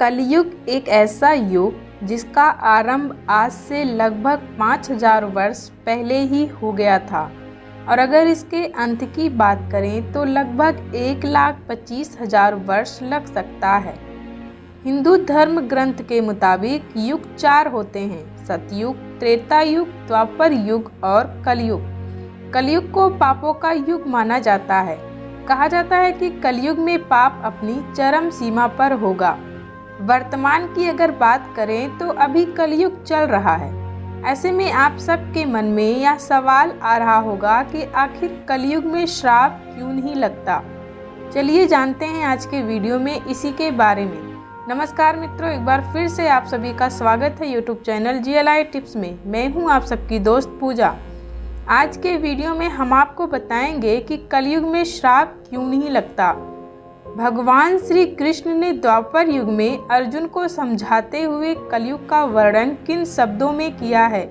कलयुग एक ऐसा युग जिसका आरंभ आज से लगभग 5000 वर्ष पहले ही हो गया था और अगर इसके अंत की बात करें तो लगभग 1,25,000 वर्ष लग सकता है। हिंदू धर्म ग्रंथ के मुताबिक युग 4 होते हैं: सतयुग, त्रेता युग, द्वापर युग और कलयुग। कलयुग को पापों का युग माना जाता है। कहा जाता है कि कलयुग में पाप अपनी चरम सीमा पर होगा। वर्तमान की अगर बात करें तो अभी कलयुग चल रहा है। ऐसे में आप सबके मन में यह सवाल आ रहा होगा कि आखिर कलयुग में श्राप क्यों नहीं लगता। चलिए जानते हैं आज के वीडियो में इसी के बारे में। नमस्कार मित्रों, एक बार फिर से आप सभी का स्वागत है यूट्यूब चैनल GLI टिप्स में। मैं हूं आप सबकी दोस्त पूजा। आज के वीडियो में हम आपको बताएंगे कि कलयुग में श्राप क्यों नहीं लगता। भगवान श्री कृष्ण ने द्वापर युग में अर्जुन को समझाते हुए कलयुग का वर्णन किन शब्दों में किया है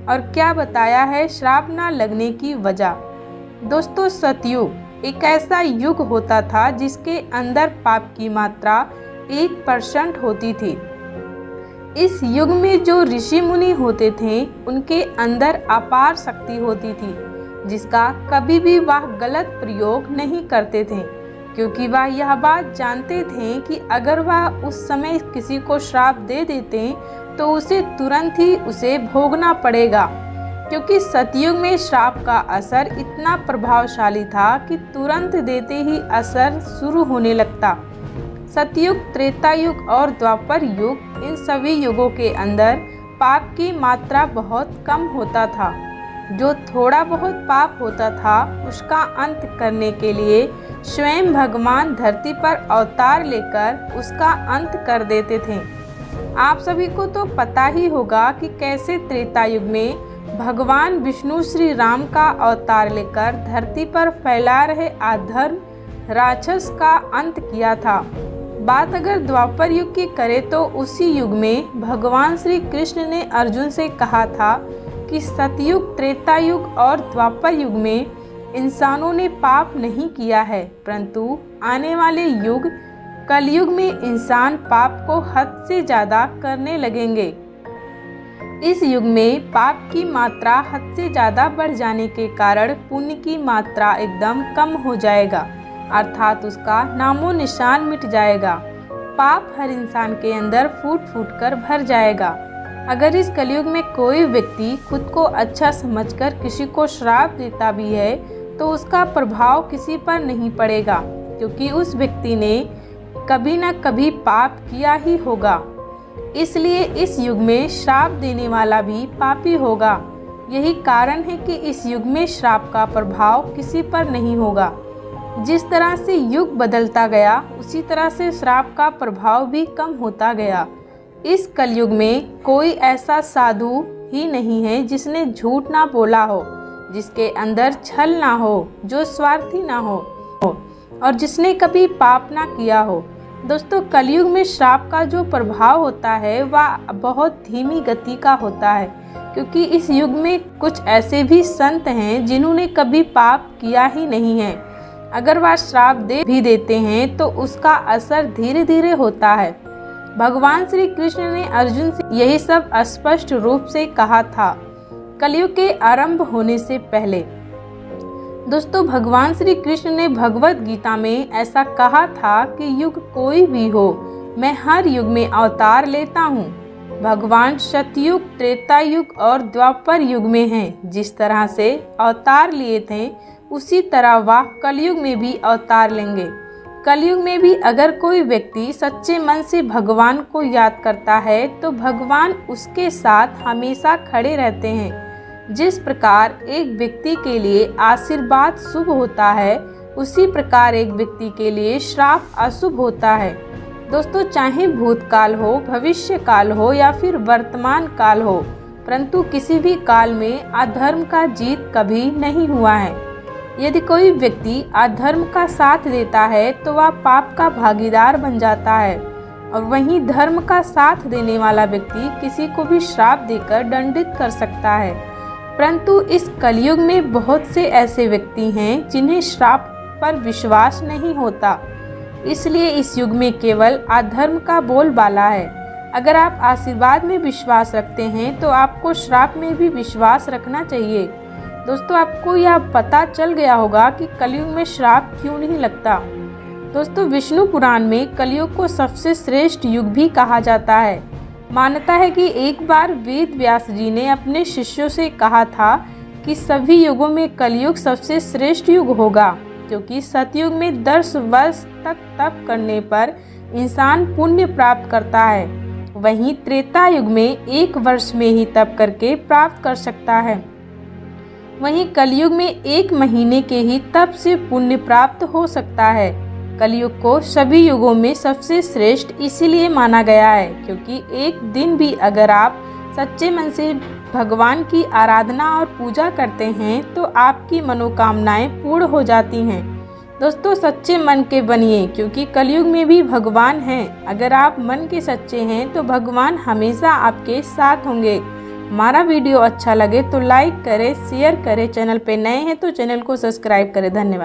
और क्या बताया है श्राप न लगने की वजह। दोस्तों, सतयुग एक ऐसा युग होता था जिसके अंदर पाप की मात्रा 1% होती थी। इस युग में जो ऋषि मुनि होते थे उनके अंदर अपार शक्ति होती थी जिसका कभी भी वह गलत प्रयोग नहीं करते थे, क्योंकि वह यह बात जानते थे कि अगर वह उस समय किसी को श्राप दे देते तो उसे तुरंत ही उसे भोगना पड़ेगा। क्योंकि सतयुग में श्राप का असर इतना प्रभावशाली था कि तुरंत देते ही असर शुरू होने लगता। सतयुग, त्रेता युग और द्वापर युग, इन सभी युगों के अंदर पाप की मात्रा बहुत कम होता था। जो थोड़ा बहुत पाप होता था उसका अंत करने के लिए स्वयं भगवान धरती पर अवतार लेकर उसका अंत कर देते थे। आप सभी को तो पता ही होगा कि कैसे त्रेता युग में भगवान विष्णु श्री राम का अवतार लेकर धरती पर फैला रहे अधर्म राक्षस का अंत किया था। बात अगर द्वापर युग की करें तो उसी युग में भगवान श्री कृष्ण ने अर्जुन से कहा था कि सतयुग, त्रेता युग और द्वापर युग में इंसानों ने पाप नहीं किया है, परंतु आने वाले युग कलयुग में इंसान पाप को हद से ज़्यादा करने लगेंगे। इस युग में पाप की मात्रा हद से ज़्यादा बढ़ जाने के कारण पुण्य की मात्रा एकदम कम हो जाएगा, अर्थात उसका नामो निशान मिट जाएगा। पाप हर इंसान के अंदर फूट फूट कर भर जाएगा। अगर इस कलयुग में कोई व्यक्ति खुद को अच्छा समझकर किसी को श्राप देता भी है तो उसका प्रभाव किसी पर नहीं पड़ेगा, क्योंकि उस व्यक्ति ने कभी न कभी पाप किया ही होगा। इसलिए इस युग में श्राप देने वाला भी पापी होगा। यही कारण है कि इस युग में श्राप का प्रभाव किसी पर नहीं होगा। जिस तरह से युग बदलता गया उसी तरह से श्राप का प्रभाव भी कम होता गया। इस कलयुग में कोई ऐसा साधु ही नहीं है जिसने झूठ ना बोला हो, जिसके अंदर छल ना हो, जो स्वार्थी ना हो और जिसने कभी पाप ना किया हो। दोस्तों, कलयुग में श्राप का जो प्रभाव होता है वह बहुत धीमी गति का होता है, क्योंकि इस युग में कुछ ऐसे भी संत हैं जिन्होंने कभी पाप किया ही नहीं है। अगर वह श्राप दे भी देते हैं तो उसका असर धीरे धीरे होता है। भगवान श्री कृष्ण ने अर्जुन से यही सब स्पष्ट रूप से कहा था कलयुग के आरंभ होने से पहले। दोस्तों, भगवान श्री कृष्ण ने भगवत गीता में ऐसा कहा था कि युग कोई भी हो, मैं हर युग में अवतार लेता हूँ। भगवान सतयुग, त्रेता युग और द्वापर युग में हैं। जिस तरह से अवतार लिए थे उसी तरह वह कलयुग में भी अवतार लेंगे। कलयुग में भी अगर कोई व्यक्ति सच्चे मन से भगवान को याद करता है तो भगवान उसके साथ हमेशा खड़े रहते हैं। जिस प्रकार एक व्यक्ति के लिए आशीर्वाद शुभ होता है उसी प्रकार एक व्यक्ति के लिए श्राप अशुभ होता है। दोस्तों, चाहे भूतकाल हो, भविष्य काल हो या फिर वर्तमान काल हो, परंतु किसी भी काल में अधर्म का जीत कभी नहीं हुआ है। यदि कोई व्यक्ति अधर्म का साथ देता है तो वह पाप का भागीदार बन जाता है, और वहीं धर्म का साथ देने वाला व्यक्ति किसी को भी श्राप देकर दंडित कर सकता है। परंतु इस कलयुग में बहुत से ऐसे व्यक्ति हैं जिन्हें श्राप पर विश्वास नहीं होता। इसलिए इस युग में केवल अधर्म का बोलबाला है। अगर आप आशीर्वाद में विश्वास रखते हैं तो आपको श्राप में भी विश्वास रखना चाहिए। दोस्तों, आपको यह पता चल गया होगा कि कलयुग में श्राप क्यों नहीं लगता। दोस्तों, विष्णु पुराण में कलयुग को सबसे श्रेष्ठ युग भी कहा जाता है। मान्यता है कि एक बार वेद व्यास जी ने अपने शिष्यों से कहा था कि सभी युगों में कलयुग सबसे श्रेष्ठ युग होगा, क्योंकि सतयुग में 10 वर्ष तक तप करने पर इंसान पुण्य प्राप्त करता है, वहीं त्रेता युग में 1 वर्ष में ही तप करके प्राप्त कर सकता है। वहीं कलयुग में 1 महीने के ही तप से पुण्य प्राप्त हो सकता है। कलयुग को सभी युगों में सबसे श्रेष्ठ इसीलिए माना गया है क्योंकि एक दिन भी अगर आप सच्चे मन से भगवान की आराधना और पूजा करते हैं तो आपकी मनोकामनाएं पूर्ण हो जाती हैं। दोस्तों, सच्चे मन के बनिए क्योंकि कलयुग में भी भगवान हैं। अगर आप मन के सच्चे हैं तो भगवान हमेशा आपके साथ होंगे। हमारा वीडियो अच्छा लगे तो लाइक करें, शेयर करें। चैनल पे नए हैं तो चैनल को सब्सक्राइब करें। धन्यवाद।